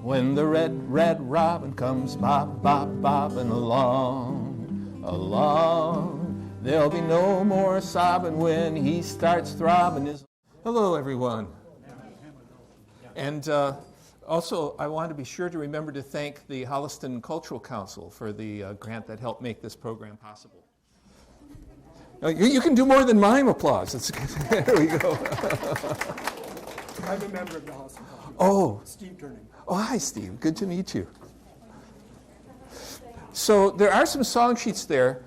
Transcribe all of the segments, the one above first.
When the red, red robin comes bobbing along, along, there'll be no more sobbing when he starts throbbing his... Hello, everyone. And also, I want to be sure to remember to thank the Holliston Cultural Council for the grant that helped make this program possible. You can do more than mime applause. There we go. I'm a member of the Holliston Cultural Council. Oh. Steve Turning. Oh, hi, Steve. Good to meet you. So there are some song sheets there.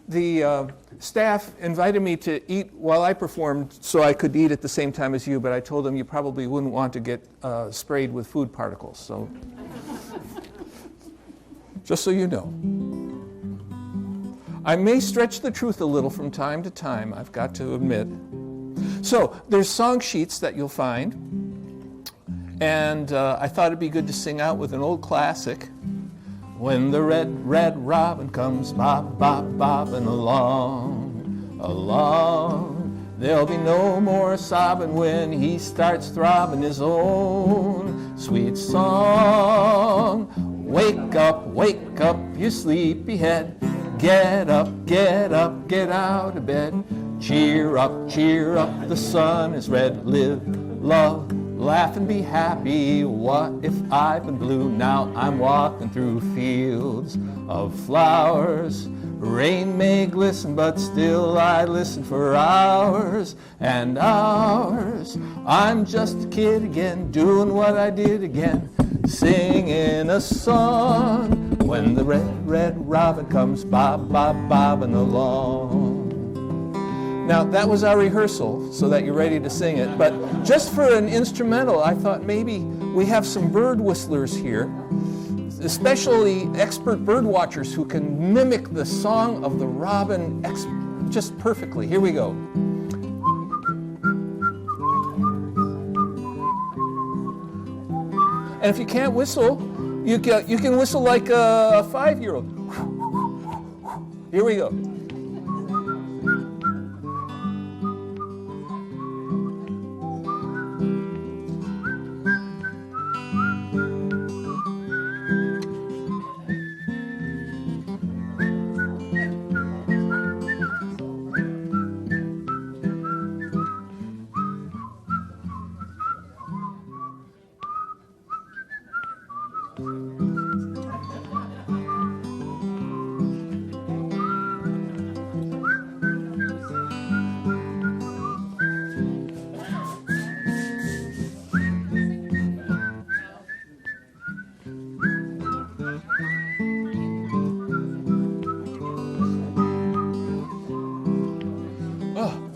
The staff invited me to eat while I performed so I could eat at the same time as you, but I told them you probably wouldn't want to get sprayed with food particles. So just so you know. I may stretch the truth a little from time to time, I've got to admit. So there's song sheets that you'll find, and I thought it'd be good to sing out with an old classic. When the red, red robin comes bobbing along, along, there'll be no more sobbing when he starts throbbing his own sweet song. Wake up, you sleepy head. Get up, get out of bed. Cheer up, the sun is red. Live, love, laugh and be happy. What if I've been blue? Now I'm walking through fields of flowers. Rain may glisten, but still I listen for hours and hours. I'm just a kid again, doing what I did again, singing a song. When the red, red robin comes bobbing along. Now, that was our rehearsal, so that you're ready to sing it. But just for an instrumental, I thought maybe we have some bird whistlers here, especially expert bird watchers who can mimic the song of the robin just perfectly. Here we go. And if you can't whistle, you can whistle like a 5-year-old. Here we go.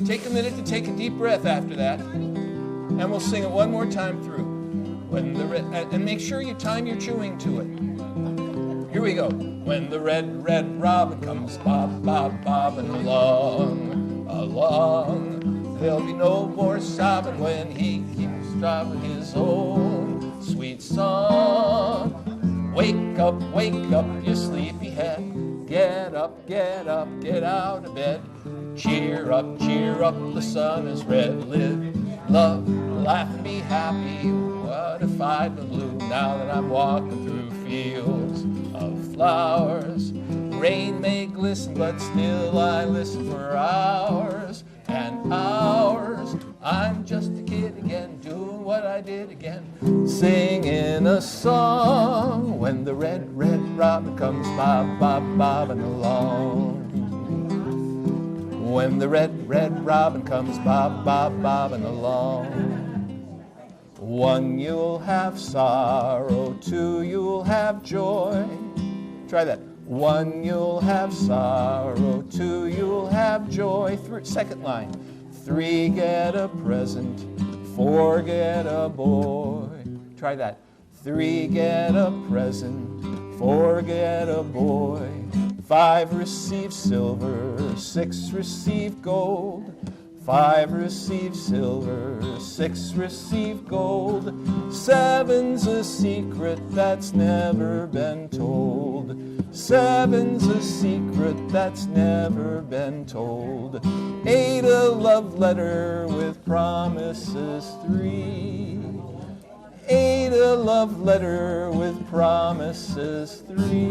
Take a minute to take a deep breath after that, and we'll sing it one more time through. And make sure you time your chewing to it. Here we go. When the red, red robin comes bobbing along, along, there'll be no more sobbing when he keeps throbbing his own sweet song. Wake up, you sleepy head. Get up, get out of bed. Cheer up, the sun is red. Live, love, laugh and be happy. What if I'd been blue now that I'm walking through fields of flowers? Rain may glisten, but still I listen for hours and hours. I'm just a kid again, doing what I did again, singing a song. When the red, red robin comes bobbing along. When the red, red robin comes bobbing along. 1, you'll have sorrow. 2, you'll have joy. Try that. 1, you'll have sorrow. 2, you'll have joy. Second line. 3, get a present. 4, get a boy. Try that. 3, get a present. 4, get a boy. 5, receive silver. 6, receive gold. 5, receive silver. 6, receive gold. 7's a secret that's never been told. 7's a secret that's never been told. 8, a love letter with promises. 3, 8, a a love letter with promises 3.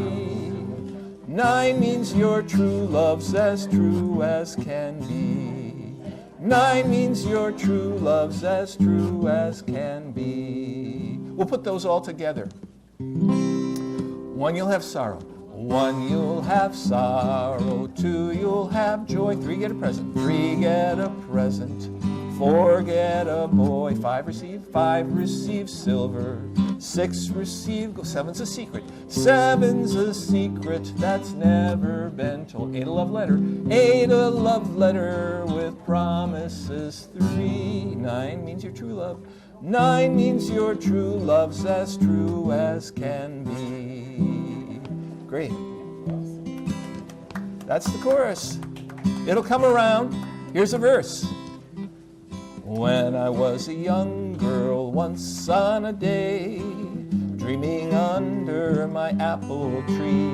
9 means your true love's as true as can be. 9 means your true love's as true as can be. We'll put those all together. 1, you'll have sorrow. 1, you'll have sorrow. 2, you'll have joy. 3, get a present. 3, get a present. 4, get a boy. 5, receive silver. 6, receive gold. 7's a secret. 7's a secret that's never been told. 8, a love letter. 8, a love letter with promises 3. 9 means your true love. 9 means your true love's as true as can be. Great. That's the chorus. It'll come around. Here's a verse. When I was a young girl once on a day, dreaming under my apple tree,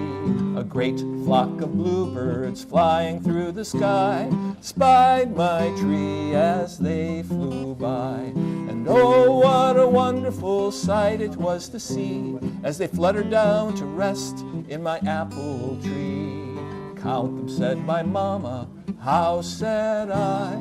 a great flock of bluebirds flying through the sky spied my tree as they flew by. And oh, what a wonderful sight it was to see as they fluttered down to rest in my apple tree. Count them, said my mama, how said I?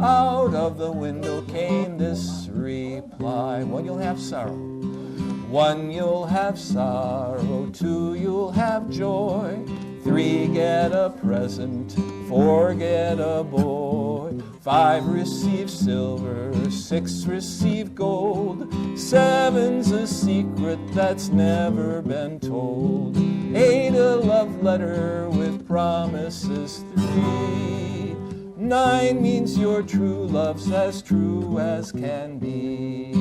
Out of the window came this reply. 1, you'll have sorrow. 1, you'll have sorrow. 2, you'll have joy. 3, get a present. 4, get a boy. 5, receive silver. 6, receive gold. 7's a secret that's never been told. 8, a love letter with promises 3. 9 means your true love's as true as can be.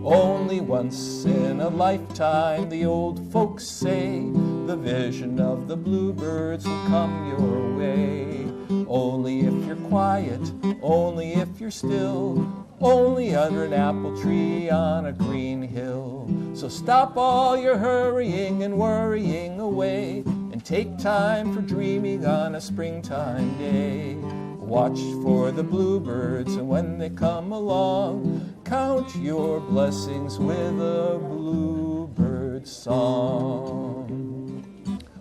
Only once in a lifetime, the old folks say, the vision of the bluebirds will come your way. Only if you're quiet, only if you're still, only under an apple tree on a green hill. So stop all your hurrying and worrying away, and take time for dreaming on a springtime day. Watch for the bluebirds, and when they come along, count your blessings with a bluebird song.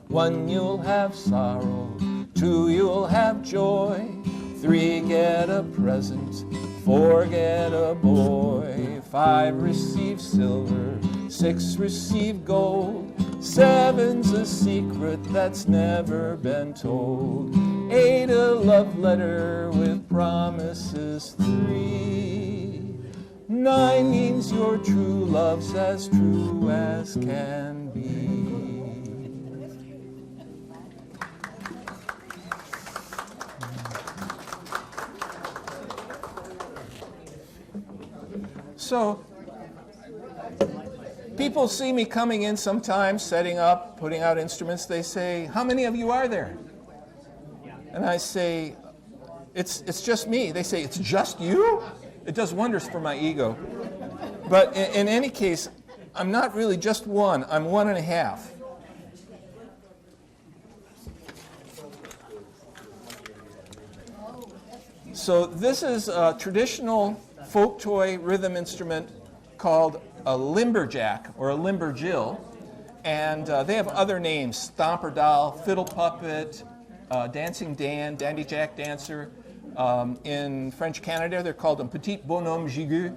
1, you'll have sorrow. 2, you'll have joy. 3, get a present. 4, get a boy. 5, receive silver. 6, receive gold. 7's a secret that's never been told. 8, a love letter with promises 3. 9 means your true love's as true as can be. So, people see me coming in sometimes, setting up, putting out instruments. They say, how many of you are there? And I say, it's just me. They say, it's just you? It does wonders for my ego. But in any case, I'm not really just one. I'm 1.5. So this is a traditional folk toy rhythm instrument called a limberjack or a limberjill. And they have other names: stomper doll, fiddle puppet, dancing Dan, dandy jack dancer. In French Canada, they're called un petit bonhomme gigue.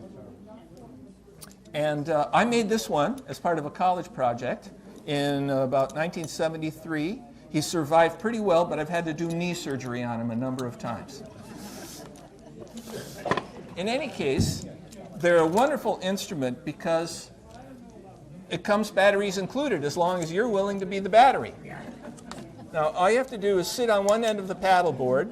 And I made this one as part of a college project in about 1973. He survived pretty well, but I've had to do knee surgery on him a number of times. In any case, they're a wonderful instrument because it comes batteries included as long as you're willing to be the battery. Now, all you have to do is sit on one end of the paddle board,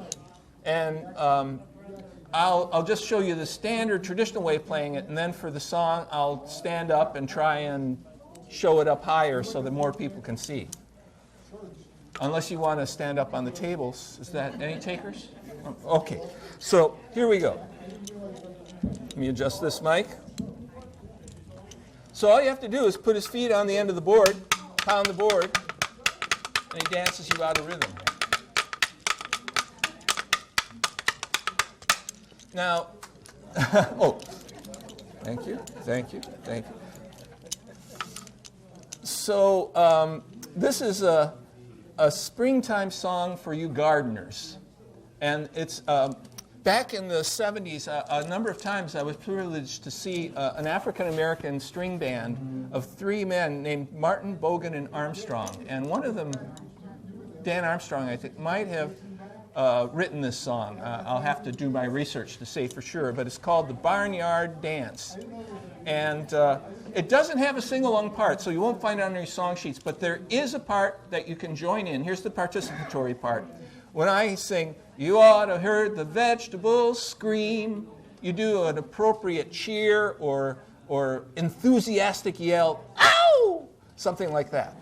and I'll just show you the standard traditional way of playing it, and then for the song, I'll stand up and try and show it up higher so that more people can see. Unless you want to stand up on the tables. Is that any takers? Okay, so here we go. Let me adjust this mic. So all you have to do is put his feet on the end of the board, pound the board, and he dances you out of rhythm. Now, oh, thank you. So this is a springtime song for you gardeners. And it's back in the 70s, a number of times I was privileged to see an African-American string band of 3 men named Martin, Bogan, and Armstrong. And one of them, Dan Armstrong, I think, might have written this song. I'll have to do my research to say for sure, but it's called The Barnyard Dance. And it doesn't have a sing-along part, so you won't find it on your song sheets, but there is a part that you can join in. Here's the participatory part. When I sing, "You ought to heard the vegetables scream," you do an appropriate cheer or enthusiastic yell, "Ow!" Something like that.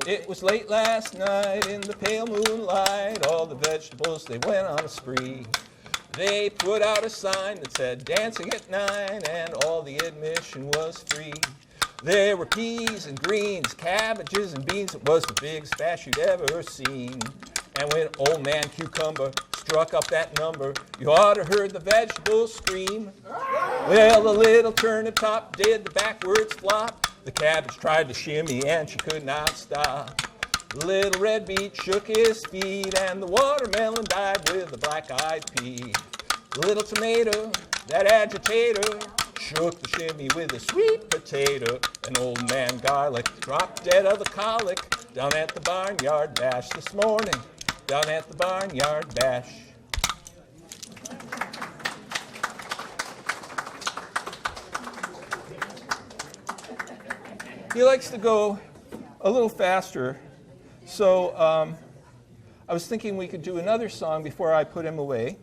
It was late last night in the pale moonlight, all the vegetables, they went on a spree. They put out a sign that said dancing at 9 and all the admission was free. There were peas and greens, cabbages and beans. It was the biggest bash you'd ever seen. And when Old Man Cucumber struck up that number, you ought to heard the vegetables scream. Well, the little turnip top did the backwards flop. The cabbage tried to shimmy and she could not stop. The little red beet shook his feet and the watermelon died with the black-eyed pea. The little tomato, that agitator, shook the shimmy with a sweet potato. And Old Man Garlic dropped dead of the colic down at the barnyard bash this morning. Down at the barnyard bash. He likes to go a little faster, so I was thinking we could do another song before I put him away,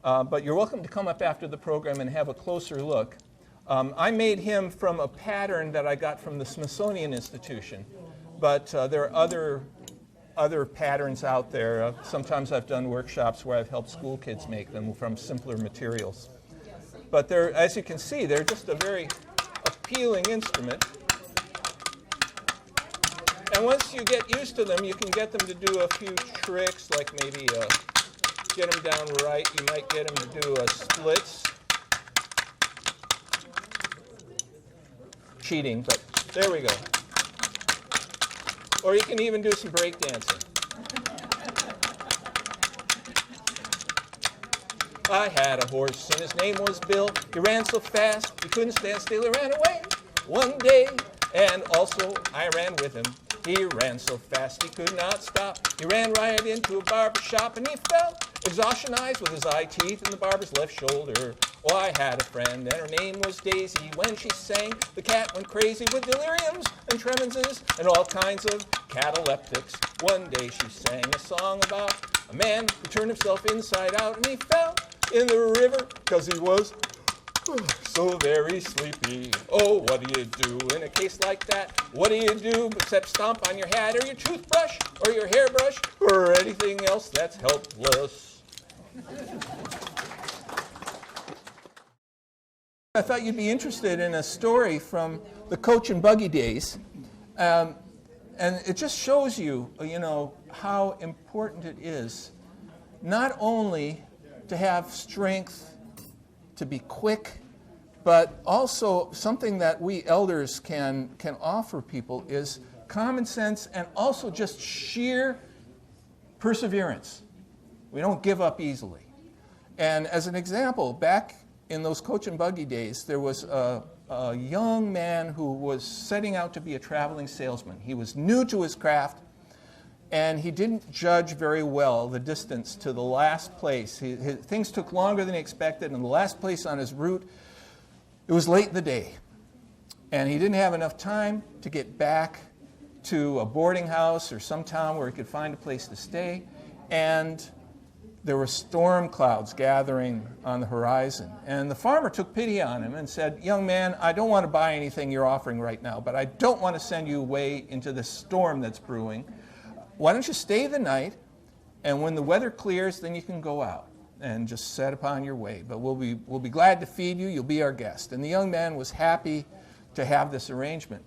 but you're welcome to come up after the program and have a closer look. I made him from a pattern that I got from the Smithsonian Institution, but there are other patterns out there. Sometimes I've done workshops where I've helped school kids make them from simpler materials. But they're, as you can see, they're just a very appealing instrument. And once you get used to them, you can get them to do a few tricks, like maybe get them down right. You might get them to do a splits. Cheating, but there we go. Or you can even do some break dancing. I had a horse and his name was Bill. He ran so fast he couldn't stand still. He ran away one day, and also I ran with him. He ran so fast he could not stop. He ran right into a barber shop and he fell, exhaustion eyes with his eye teeth in the barber's left shoulder. Oh, I had a friend and her name was Daisy. When she sang, the cat went crazy with deliriums and tremenses and all kinds of cataleptics. One day she sang a song about a man who turned himself inside out and he fell in the river because he was so very sleepy. Oh, what do you do in a case like that? What do you do except stomp on your hat or your toothbrush or your hairbrush or anything else that's helpless? I thought you'd be interested in a story from the coach and buggy days. And it just shows you, how important it is not only to have strength, to be quick, but also something that we elders can offer people is common sense and also just sheer perseverance. We don't give up easily. And as an example, back in those coach and buggy days, there was a young man who was setting out to be a traveling salesman. He was new to his craft, and he didn't judge very well the distance to the last place. Things took longer than he expected, and the last place on his route, it was late in the day. And he didn't have enough time to get back to a boarding house or some town where he could find a place to stay. And there were storm clouds gathering on the horizon. And the farmer took pity on him and said, "Young man, I don't want to buy anything you're offering right now, but I don't want to send you away into this storm that's brewing. Why don't you stay the night, and when the weather clears, then you can go out and just set upon your way. But we'll be glad to feed you. You'll be our guest." And the young man was happy to have this arrangement.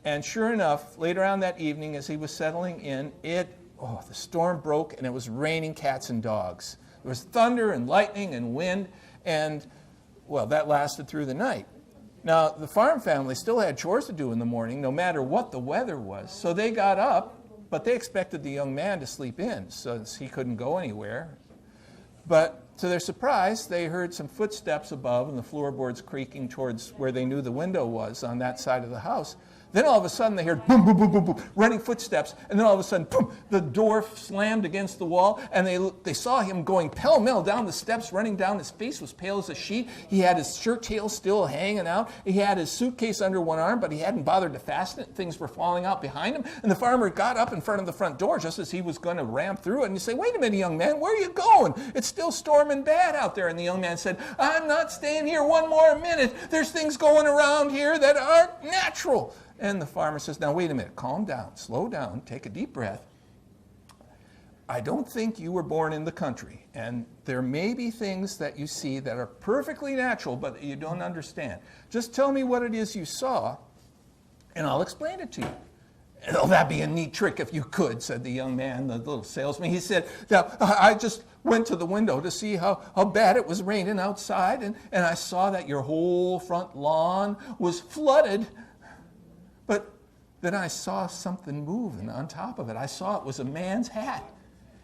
And sure enough, later on that evening, as he was settling in, the storm broke, and it was raining cats and dogs. There was thunder and lightning and wind, and, well, that lasted through the night. Now, the farm family still had chores to do in the morning, no matter what the weather was. So they got up, but they expected the young man to sleep in, since he couldn't go anywhere. But to their surprise, they heard some footsteps above and the floorboards creaking towards where they knew the window was on that side of the house. Then all of a sudden they heard boom, boom, boom, boom, boom, running footsteps. And then all of a sudden, boom, the door slammed against the wall. And they saw him going pell-mell down the steps, running down. His face was pale as a sheet. He had his shirt tail still hanging out. He had his suitcase under one arm, but he hadn't bothered to fasten it. Things were falling out behind him. And the farmer got up in front of the front door just as he was going to ramp through it. And you say, wait a minute, young man, where are you going? It's still storming bad out there. And the young man said, I'm not staying here one more minute. There's things going around here that aren't natural. And the farmer says, now wait a minute, calm down, slow down, take a deep breath. I don't think you were born in the country, and there may be things that you see that are perfectly natural, but you don't understand. Just tell me what it is you saw, and I'll explain it to you. Oh, that'd be a neat trick if you could, said the young man, the little salesman. He said, now, I just went to the window to see how bad it was raining outside, and I saw that your whole front lawn was flooded. But then I saw something moving on top of it. I saw it was a man's hat,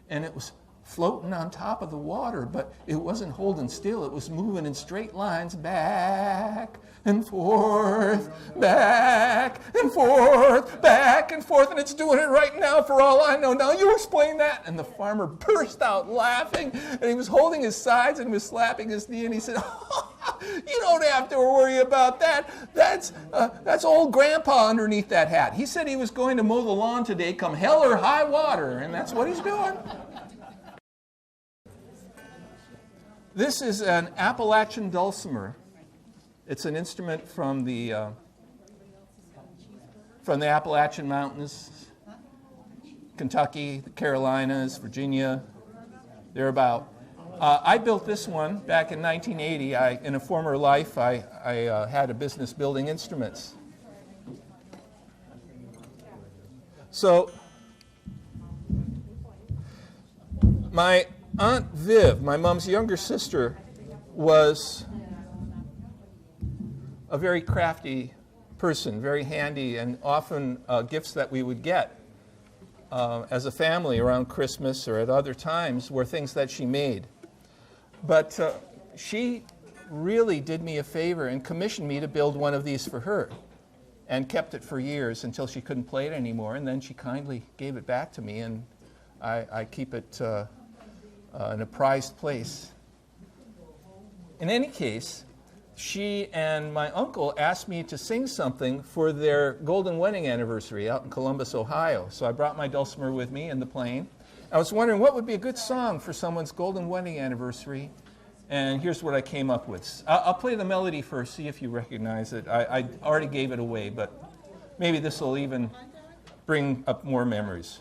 and it was floating on top of the water, but it wasn't holding still. It was moving in straight lines back and forth, back and forth, back and forth, and it's doing it right now for all I know. Now you explain that. And the farmer burst out laughing, and he was holding his sides and he was slapping his knee, and he said, you don't have to worry about that. That's old Grandpa underneath that hat. He said he was going to mow the lawn today come hell or high water, and that's what he's doing. This is an Appalachian dulcimer. It's an instrument from the Appalachian Mountains, Kentucky, the Carolinas, Virginia, thereabout. I built this one back in 1980. In a former life, I had a business building instruments. So my Aunt Viv, my mom's younger sister, was a very crafty person, very handy, and often gifts that we would get as a family around Christmas or at other times were things that she made. But she really did me a favor and commissioned me to build one of these for her, and kept it for years until she couldn't play it anymore, and then she kindly gave it back to me, and I keep it in a prized place. In any case, she and my uncle asked me to sing something for their golden wedding anniversary out in Columbus, Ohio. So I brought my dulcimer with me in the plane. I was wondering what would be a good song for someone's golden wedding anniversary, and here's what I came up with. I'll play the melody first, see if you recognize it. I already gave it away, but maybe this will even bring up more memories.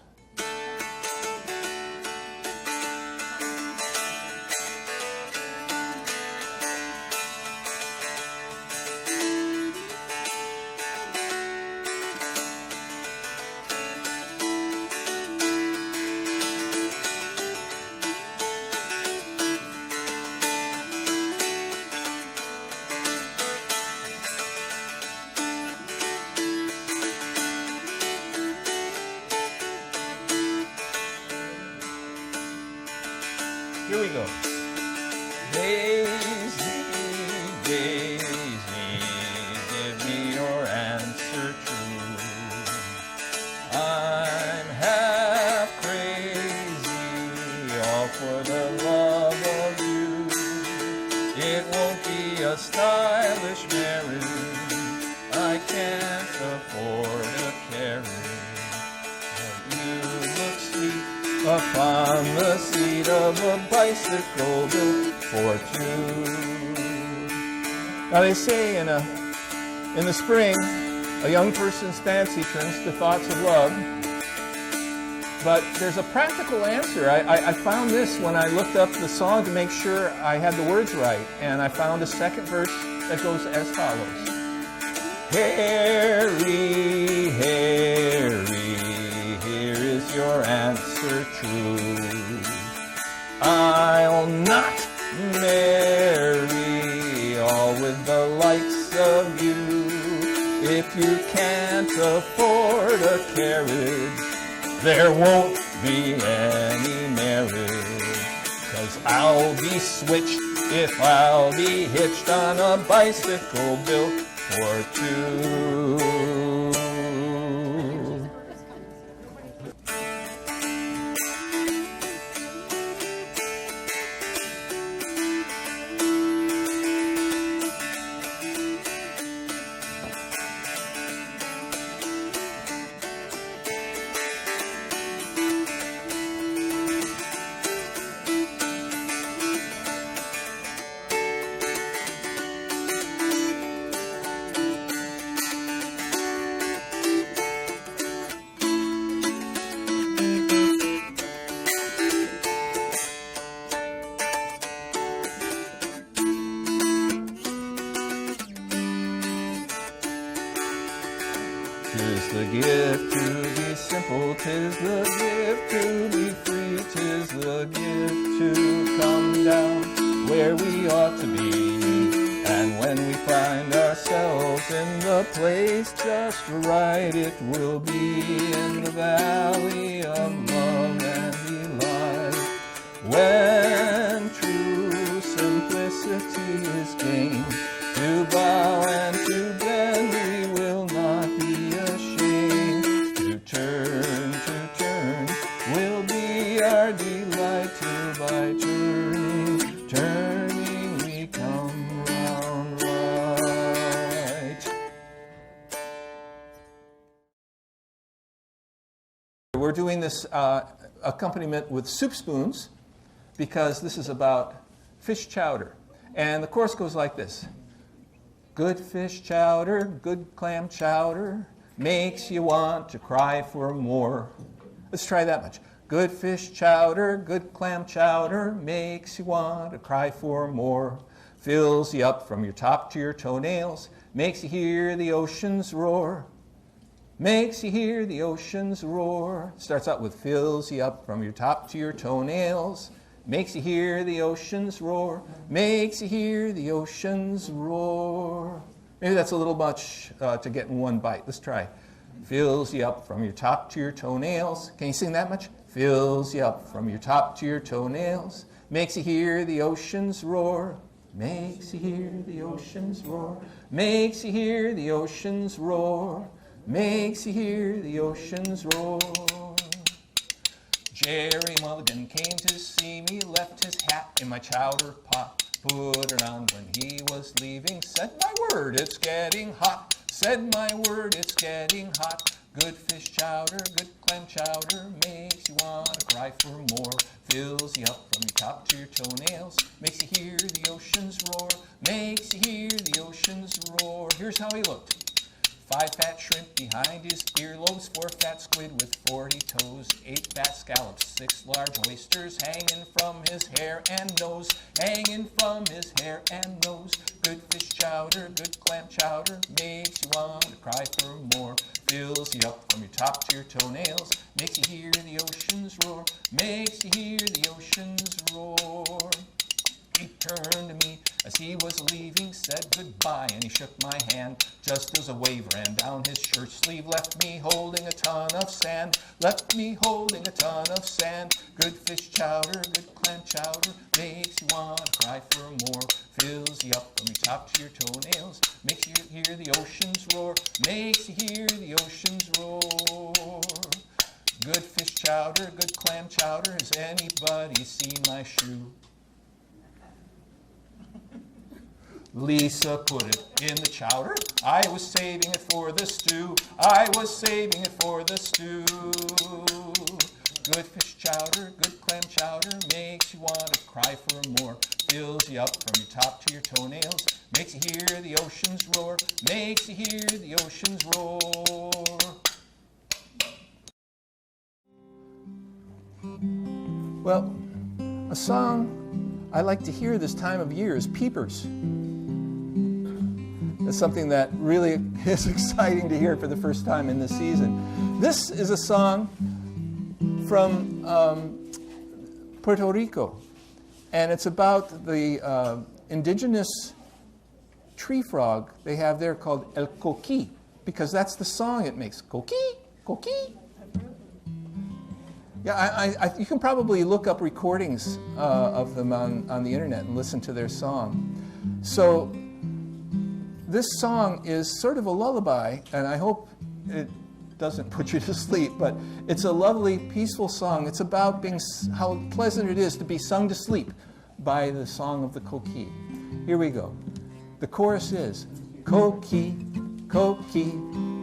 Here we go. Daisy, Daisy, give me your answer true. I'm half crazy, all for the love of you. It won't be a stylish marriage, I can't afford a carriage. But you look sweet upon the seat of a bicycle built for two. Now they say in the spring, a young person's fancy turns to thoughts of love. But there's a practical answer. I found this when I looked up the song to make sure I had the words right. And I found a second verse that goes as follows. Harry, Harry, here is your answer true. I'll not marry all with the lights nice of you. If you can't afford a carriage, there won't be any marriage. 'Cause I'll be switched if I'll be hitched on a bicycle built for two. Tis the gift to be simple, tis the gift to be free, tis the gift to come down where we ought to be. And when we find ourselves in the place just right, it will be in the valley of love and delight. When true simplicity is gained, to bow and to bend we will not be ashamed. To turn will be our delight, till by turning we come round right. We're doing this accompaniment with soup spoons because this is about fish chowder. And the chorus goes like this. Good fish chowder, good clam chowder, makes you want to cry for more. Let's try that much. Good fish chowder, good clam chowder, makes you want to cry for more. Fills you up from your top to your toenails, makes you hear the oceans roar. Makes you hear the oceans roar. Starts out with fills you up from your top to your toenails. Makes you hear the oceans roar. Makes you hear the oceans roar. Maybe that's a little much to get in one bite. Let's try. Fills you up from your top to your toenails. Can you sing that much? Fills you up from your top to your toenails. Makes you hear the oceans roar. Makes you hear the oceans roar. Makes you hear the oceans roar. Makes you hear the oceans roar. Jerry Mulligan came to see me, left his hat in my chowder pot, put it on when he was leaving, said my word, it's getting hot, said my word, it's getting hot. Good fish chowder, good clam chowder, makes you want to cry for more, fills you up from your top to your toenails, makes you hear the oceans roar, makes you hear the oceans roar. Here's how he looked. 5 fat shrimp behind his earlobes, 4 fat squid with 40 toes, 8 fat scallops, 6 large oysters hanging from his hair and nose, hanging from his hair and nose. Good fish chowder, good clam chowder, makes you want to cry for more, fills you up from your top to your toenails, makes you hear the oceans roar, makes you hear the oceans roar. He turned to me as he was leaving, said goodbye, and he shook my hand just as a wave ran down his shirt sleeve, left me holding a ton of sand, left me holding a ton of sand. Good fish chowder, good clam chowder, makes you want to cry for more, fills you up from your top to your toenails, makes you hear the oceans roar, makes you hear the oceans roar. Good fish chowder, good clam chowder, has anybody seen my shoe? Lisa put it in the chowder. I was saving it for the stew. I was saving it for the stew. Good fish chowder, good clam chowder, makes you want to cry for more, fills you up from your top to your toenails, makes you hear the oceans roar, makes you hear the oceans roar. Well, a song I like to hear this time of year is Peepers. It's something that really is exciting to hear for the first time in this season. This is a song from Puerto Rico, and it's about the indigenous tree frog they have there called el coqui, because that's the song it makes. Coqui, coqui. Yeah, you can probably look up recordings of them on the internet and listen to their song. So this song is sort of a lullaby, and I hope it doesn't put you to sleep, but it's a lovely, peaceful song. It's about how pleasant it is to be sung to sleep by the song of the coqui. Here we go. The chorus is coqui, coqui,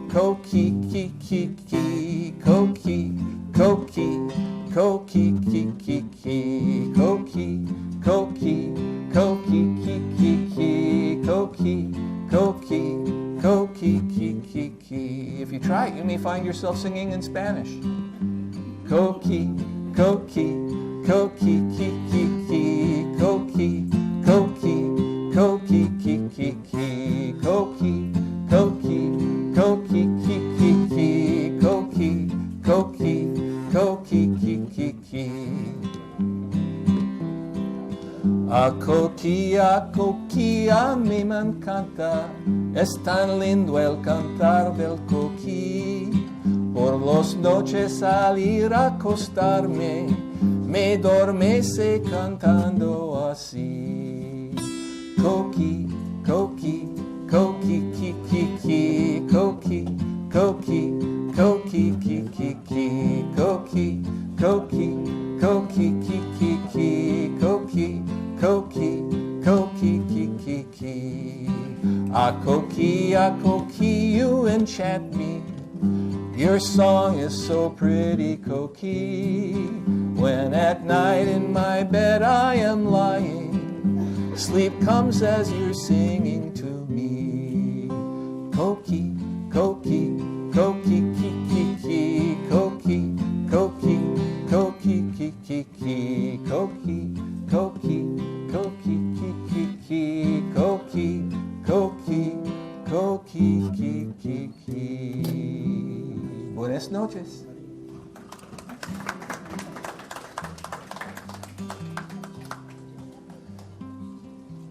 coqui, ki, ki, ki, coqui, coqui, coqui, ki, ki, ki, coqui, coqui, coqui, ki, ki, ki, coqui, coqui, coqui, ki, ki, ki. If you try it, you may find yourself singing in Spanish. Coqui, coqui, coqui, ki, ki, ki, coqui, coqui, coqui, ki, ki, ki, coqui, coqui, coqui, ki, ki, ki, coqui, coqui, coqui, ki, ki, ki. A coquilla me encanta, es tan lindo el cantar del coqui. Por las noches al ir a acostarme, me dormece cantando así. Coqui, coqui, coqui, ki, ki, ki, coqui, coqui, coqui, ki, ki, ki, coqui, coqui, coqui, ki, ki, ki, coqui, coqui, coqui, ki, ki, ki. A coqui, you enchant me. Your song is so pretty, coqui. When at night in my bed I am lying, sleep comes as you're singing to me. Coqui, coqui, coqui, ki, ki, ki, coqui, coqui, coqui, ki, ki, ki, coqui, coqui, coqui, ki, ki, ki, coqui, coqui, coqui, ki, ki, ki. Buenas noches.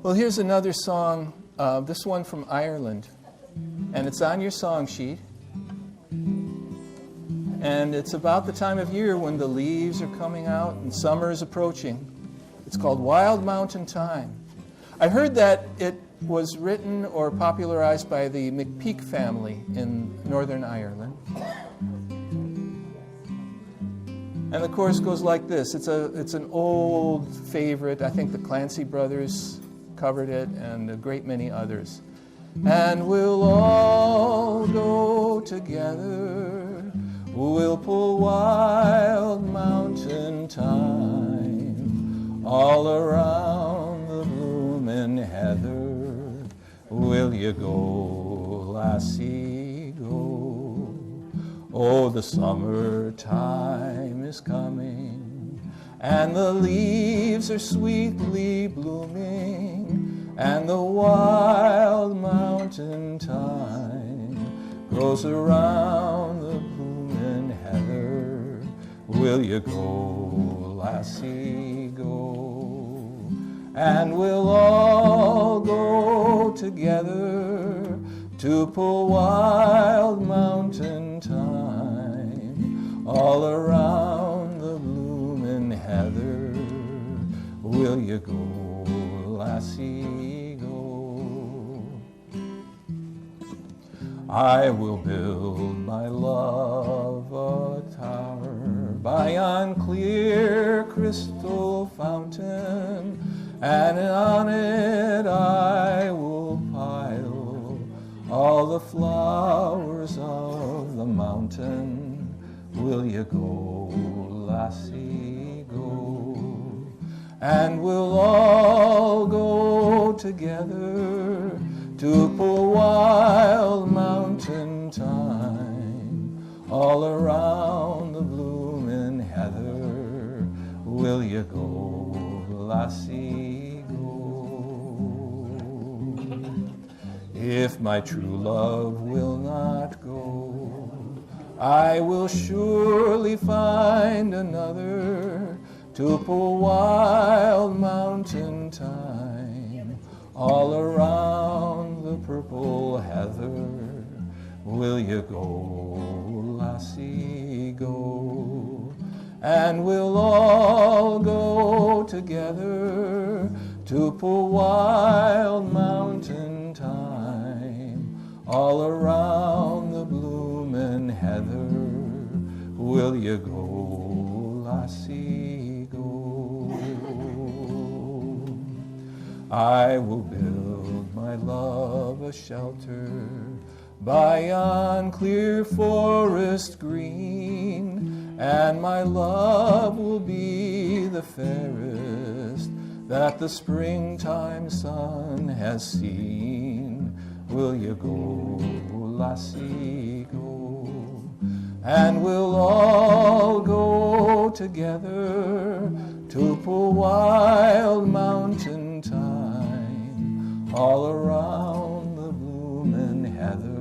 Well, here's another song, this one from Ireland, and it's on your song sheet. And it's about the time of year when the leaves are coming out and summer is approaching. It's called Wild Mountain Thyme. I heard that it was written or popularized by the McPeak family in Northern Ireland. And the chorus goes like this. It's an old favorite. I think the Clancy brothers covered it and a great many others. And we'll all go together. We'll pull Wild Mountain Thyme all around the bloomin' heather. Will you go, lassie, go? Oh, the summertime is coming, and the leaves are sweetly blooming, and the wild mountain thyme grows around the bloomin' heather. Will you go, lassie, go? And we'll all go together to pull Wild Mountain Thyme all around the bloomin' heather. Will you go, lassie, go? I will build my love a tower by yon clear crystal fountain, and on it I will pile all the flowers of the mountain. Will you go, lassie, go? And we'll all go together to pull Wild Mountain Thyme all around the bloomin' heather. Will you go, lassie, go? If my true love will not go, I will surely find another to pull Wild Mountain Thyme all around purple heather. Will you go, lassie, go? And we'll all go together to Wild Mountain time, all around the bloomin' heather. Will you go, lassie, go? I will build my love a shelter by yon clear forest green, and my love will be the fairest that the springtime sun has seen. Will you go, lassie, go? And we'll all go together to Wild Mountain time, all around the bloomin' heather.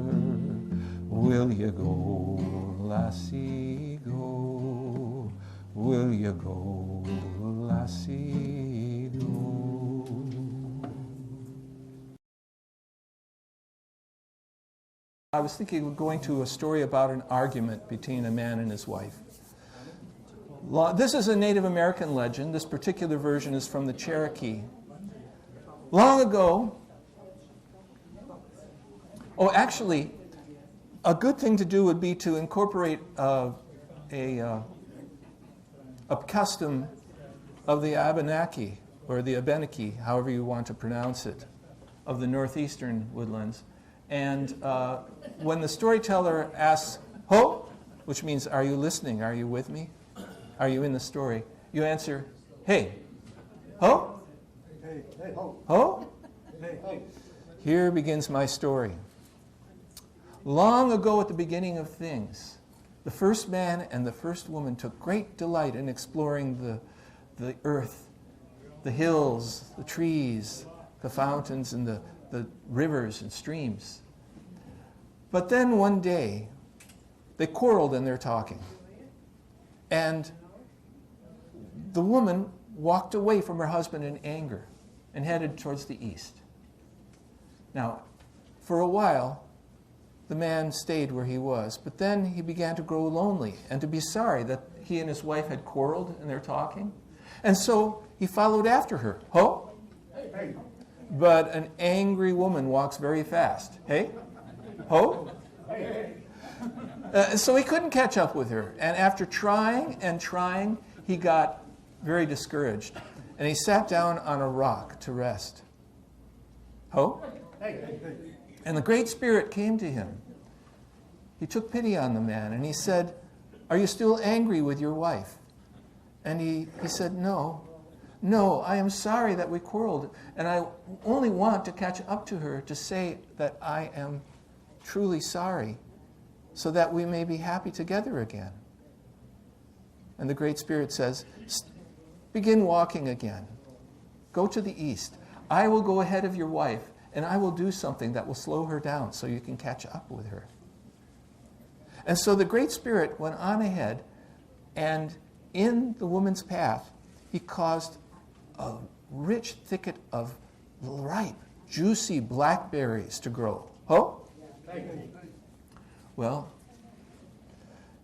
Will you go, lassie, go? Will you go, lassie, go? I was thinking of going to a story about an argument between a man and his wife. This is a Native American legend. This particular version is from the Cherokee. Long ago, actually, a good thing to do would be to incorporate a custom of the Abenaki, or the Abenaki, however you want to pronounce it, of the northeastern woodlands. And when the storyteller asks, ho, which means, are you listening? Are you with me? Are you in the story? You answer, hey, ho? Hey, hey, ho. Ho? Hey, hey. Here begins my story. Long ago at the beginning of things, the first man and the first woman took great delight in exploring the earth, the hills, the trees, the fountains, and the rivers and streams. But then one day, they quarreled in their talking. And the woman walked away from her husband in anger and headed towards the east. Now, for a while, the man stayed where he was, but then he began to grow lonely and to be sorry that he and his wife had quarreled in their talking. And so he followed after her. Ho? Hey. But an angry woman walks very fast. Hey? Ho? So he couldn't catch up with her. And after trying and trying, he got very discouraged. And he sat down on a rock to rest. Ho? And the Great Spirit came to him. He took pity on the man and he said, are you still angry with your wife? And he said, no, I am sorry that we quarreled. And I only want to catch up to her to say that I am truly sorry so that we may be happy together again. And the Great Spirit says, begin walking again. Go to the east. I will go ahead of your wife, and I will do something that will slow her down so you can catch up with her. And so the Great Spirit went on ahead, and in the woman's path, he caused a rich thicket of ripe, juicy blackberries to grow. Oh? Well,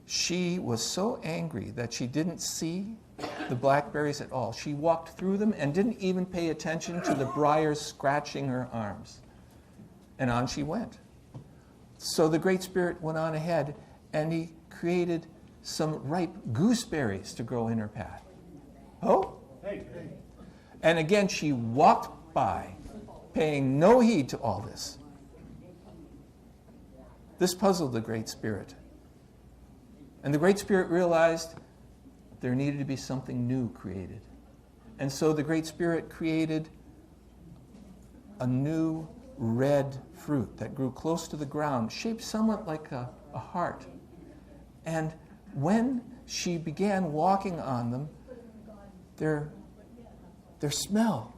she was so angry that she didn't see the blackberries at all. She walked through them and didn't even pay attention to the briars scratching her arms. And on she went. So the Great Spirit went on ahead and he created some ripe gooseberries to grow in her path. Oh? And again, she walked by, paying no heed to all this. This puzzled the Great Spirit. And the Great Spirit realized there needed to be something new created. And so the Great Spirit created a new red fruit that grew close to the ground, shaped somewhat like a heart. And when she began walking on them, their smell,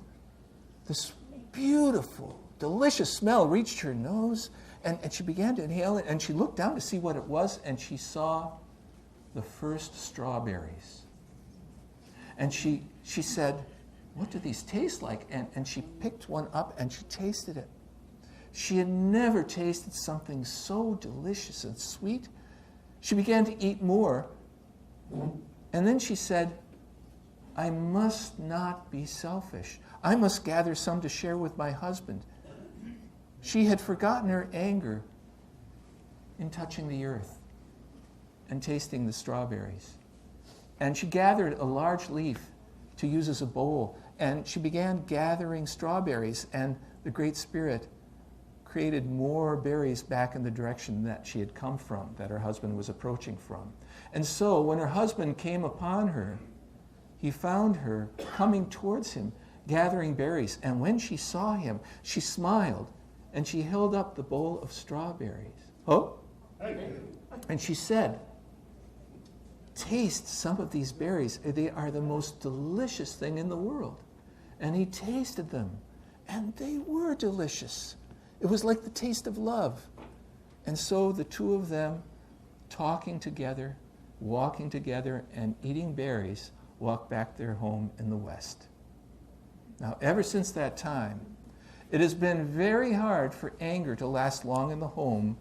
this beautiful, delicious smell reached her nose, and she began to inhale it, and she looked down to see what it was, and she saw the first strawberries. And she said, what do these taste like? And she picked one up and she tasted it. She had never tasted something so delicious and sweet. She began to eat more, and then she said, I must not be selfish. I must gather some to share with my husband. She had forgotten her anger in touching the earth and tasting the strawberries. And she gathered a large leaf to use as a bowl, and she began gathering strawberries, and the Great Spirit created more berries back in the direction that she had come from, that her husband was approaching from. And so when her husband came upon her, he found her coming towards him, gathering berries. And when she saw him, she smiled, and she held up the bowl of strawberries. Oh? And she said, taste some of these berries. They are the most delicious thing in the world. And he tasted them, and they were delicious. It was like the taste of love. And so the two of them, talking together, walking together, and eating berries, walked back their home in the West. Now, ever since that time, it has been very hard for anger to last long in the home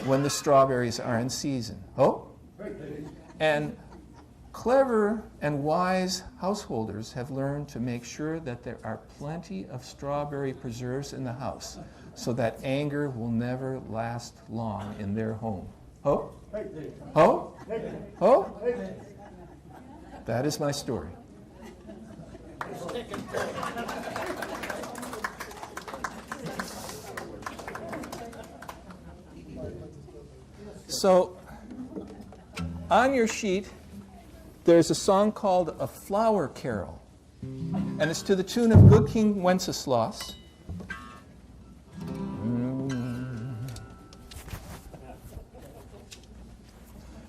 when the strawberries are in season. Oh? And clever and wise householders have learned to make sure that there are plenty of strawberry preserves in the house so that anger will never last long in their home. Oh? Oh? Oh? That is my story. So, on your sheet, there's a song called A Flower Carol, and it's to the tune of Good King Wenceslas.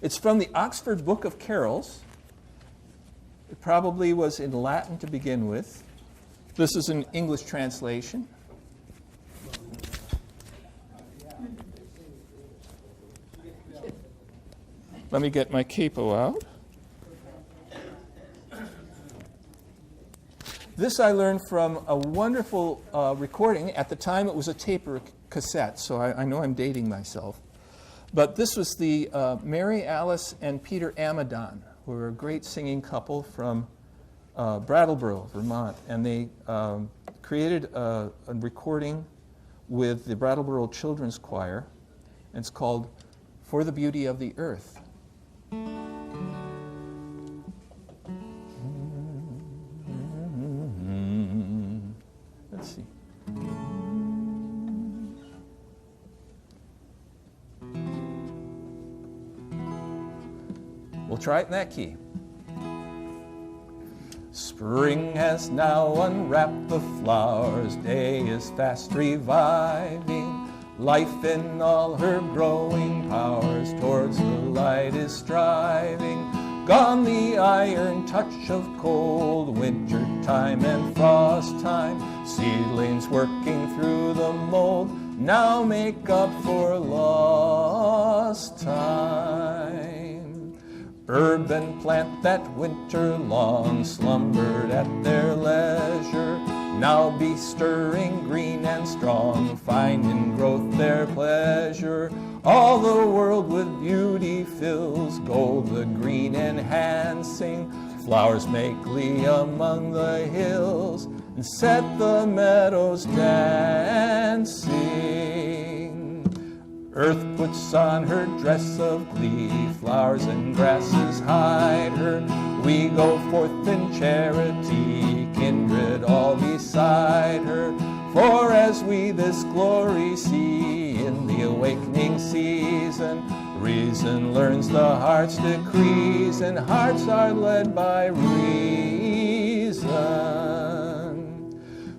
It's from the Oxford Book of Carols. It probably was in Latin to begin with. This is an English translation. Let me get my capo out. This I learned from a wonderful recording. At the time, it was a tape cassette, so I know I'm dating myself. But this was the Mary Alice and Peter Amadon, who were a great singing couple from Brattleboro, Vermont. And they created a recording with the Brattleboro Children's Choir. And it's called For the Beauty of the Earth. Let's see. We'll try it in that key. Spring has now unwrapped the flowers, day is fast reviving, life in all her growing powers towards the light is striving. Gone the iron touch of cold, winter time and frost time, seedlings working through the mold now make up for lost time. Herb and plant that winter long slumbered at their leisure now be stirring green and strong, find in growth their pleasure. All the world with beauty fills, gold the green enhancing, flowers make glee among the hills and set the meadows dancing. Earth puts on her dress of glee, flowers and grasses hide her. We go forth in charity, kindred all beside her. For as we this glory see in the awakening season, reason learns the heart's decrees, and hearts are led by reason.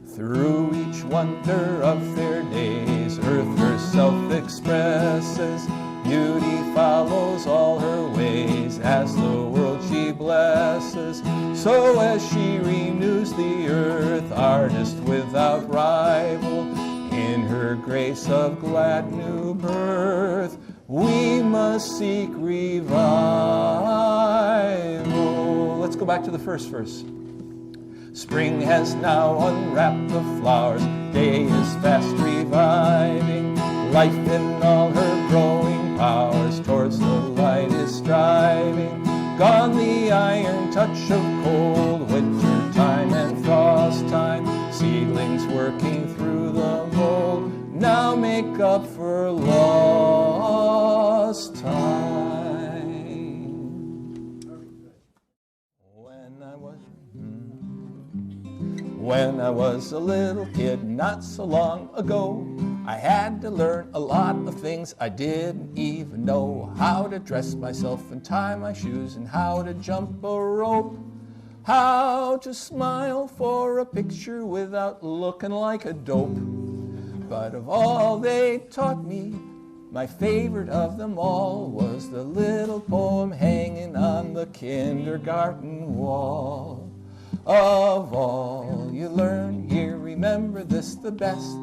Through each wonder of fair days, earth herself expresses, beauty follows all her ways as the world she blesses. So as she renews the earth, artist without rival, in her grace of glad new birth, we must seek revival. Let's go back to the first verse. Spring has now unwrapped the flowers, day is fast reviving. Life in all her growing powers towards the light is striving. Gone the iron touch of cold, winter time and frost time. Seedlings working through the mold now make up for lost time. When I was a little kid not so long ago, I had to learn a lot of things I didn't even know. How to dress myself and tie my shoes, and how to jump a rope. How to smile for a picture without looking like a dope. But of all they taught me, my favorite of them all was the little poem hanging on the kindergarten wall. Of all you learn here, remember this the best.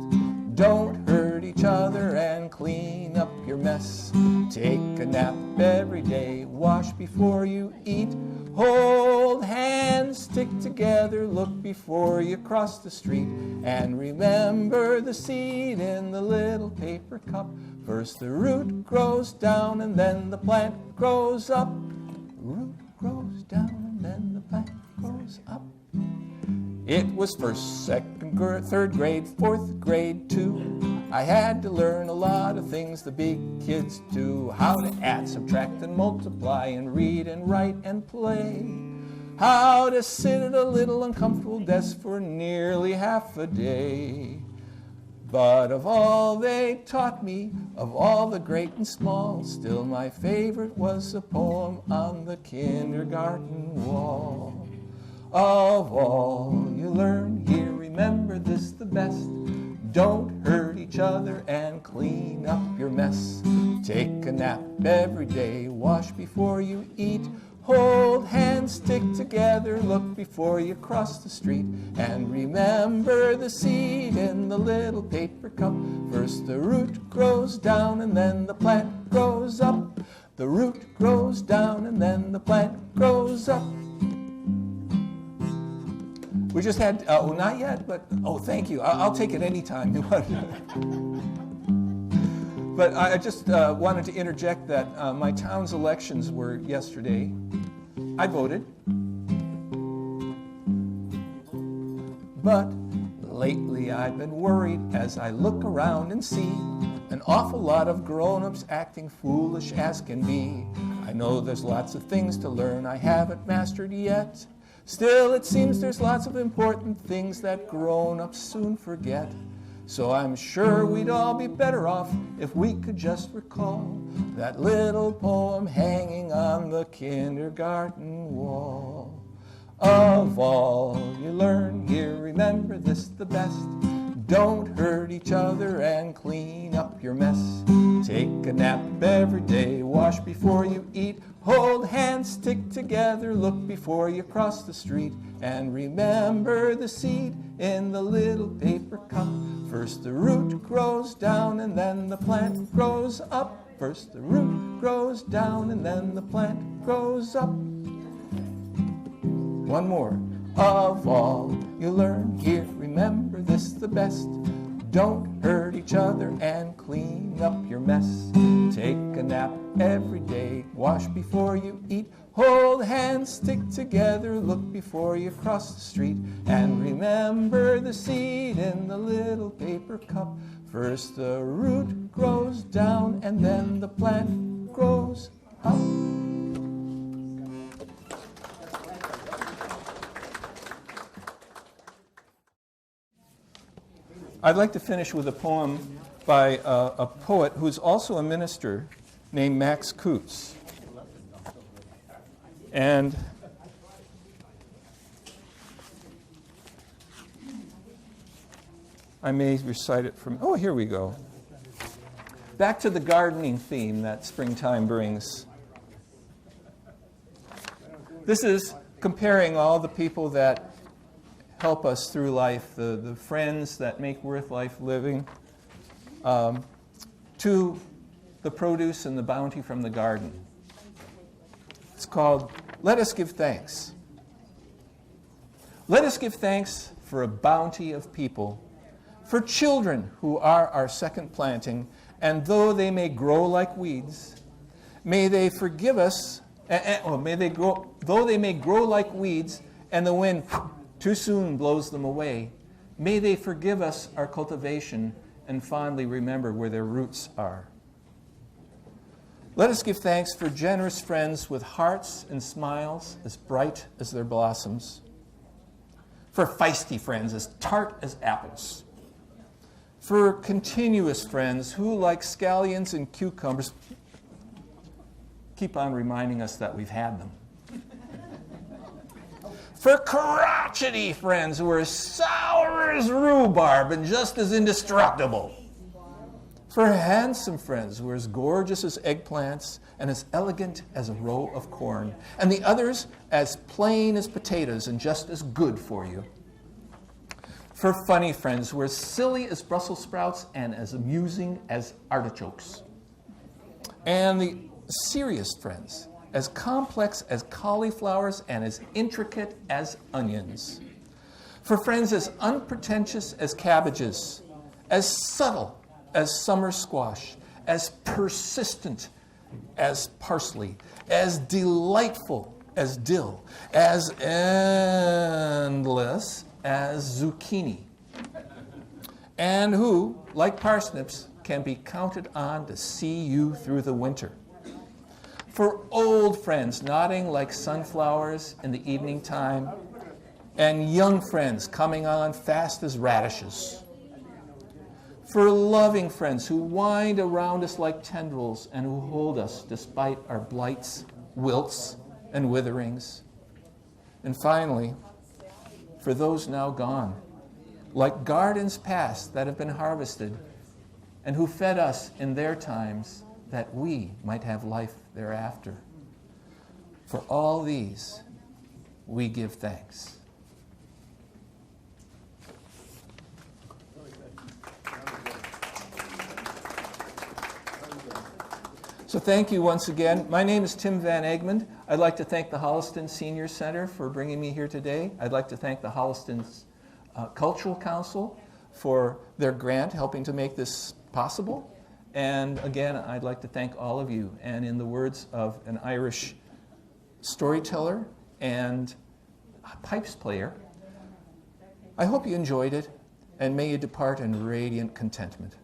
Don't hurt each other and clean up your mess. Take a nap every day, wash before you eat. Hold hands, stick together, look before you cross the street. And remember the seed in the little paper cup. First the root grows down and then the plant grows up. Root grows down and then the plant grows up. It was first, second, third grade, fourth grade too. I had to learn a lot of things the big kids do. How to add, subtract, and multiply, and read and write and play. How to sit at a little uncomfortable desk for nearly half a day. But of all they taught me, of all the great and small, still my favorite was a poem on the kindergarten wall. Of all you learn here, remember this the best. Don't hurt each other and clean up your mess. Take a nap every day, wash before you eat. Hold hands, stick together, look before you cross the street. And remember the seed in the little paper cup. First the root grows down and then the plant grows up. The root grows down and then the plant grows up. We just had, oh, not yet, but, oh, thank you. I'll take it anytime you want. But I just wanted to interject that my town's elections were yesterday. I voted. But lately I've been worried as I look around and see an awful lot of grown-ups acting foolish as can be. I know there's lots of things to learn I haven't mastered yet. Still, it seems there's lots of important things that grown-ups soon forget. So I'm sure we'd all be better off if we could just recall that little poem hanging on the kindergarten wall. Of all you learn here, remember this the best. Don't hurt each other and clean up your mess. Take a nap every day, wash before you eat. Hold hands, stick together, look before you cross the street. And remember the seed in the little paper cup. First the root grows down and then the plant grows up. First the root grows down and then the plant grows up. One more. Of all you learn here, remember this the best. Don't hurt each other and clean up your mess. Take a nap every day, wash before you eat. Hold hands, stick together, look before you cross the street. And remember the seed in the little paper cup. First the root grows down and then the plant grows up. I'd like to finish with a poem by a poet who's also a minister named Max Coots. And I may recite it from, oh, here we go. Back to the gardening theme that springtime brings. This is comparing all the people that help us through life, the friends that make worth life living, to the produce and the bounty from the garden. It's called, Let Us Give Thanks. Let us give thanks for a bounty of people, For children who are our second planting, and though they may grow like weeds, may they forgive us, though they may grow like weeds, and the wind too soon blows them away, may they forgive us our cultivation and fondly remember where their roots are. Let us give thanks for generous friends with hearts and smiles as bright as their blossoms, for feisty friends as tart as apples, for continuous friends who, like scallions and cucumbers, keep on reminding us that we've had them. For crotchety friends who are as sour as rhubarb and just as indestructible. For handsome friends who are as gorgeous as eggplants and as elegant as a row of corn, and the others as plain as potatoes and just as good for you. For funny friends who are as silly as Brussels sprouts and as amusing as artichokes. And the serious friends, as complex as cauliflowers and as intricate as onions. For friends as unpretentious as cabbages, as subtle as summer squash, as persistent as parsley, as delightful as dill, as endless as zucchini, and who, like parsnips, can be counted on to see you through the winter. For old friends nodding like sunflowers in the evening time, and young friends coming on fast as radishes. For loving friends who wind around us like tendrils and who hold us despite our blights, wilts, and witherings. And finally, for those now gone, like gardens past that have been harvested, and who fed us in their times that we might have life thereafter. For all these, we give thanks. So thank you once again. My name is Tim Van Egmond. I'd like to thank the Holliston Senior Center for bringing me here today. I'd like to thank the Holliston's Cultural Council for their grant helping to make this possible. And again, I'd like to thank all of you. And in the words of an Irish storyteller and pipes player, I hope you enjoyed it, and may you depart in radiant contentment.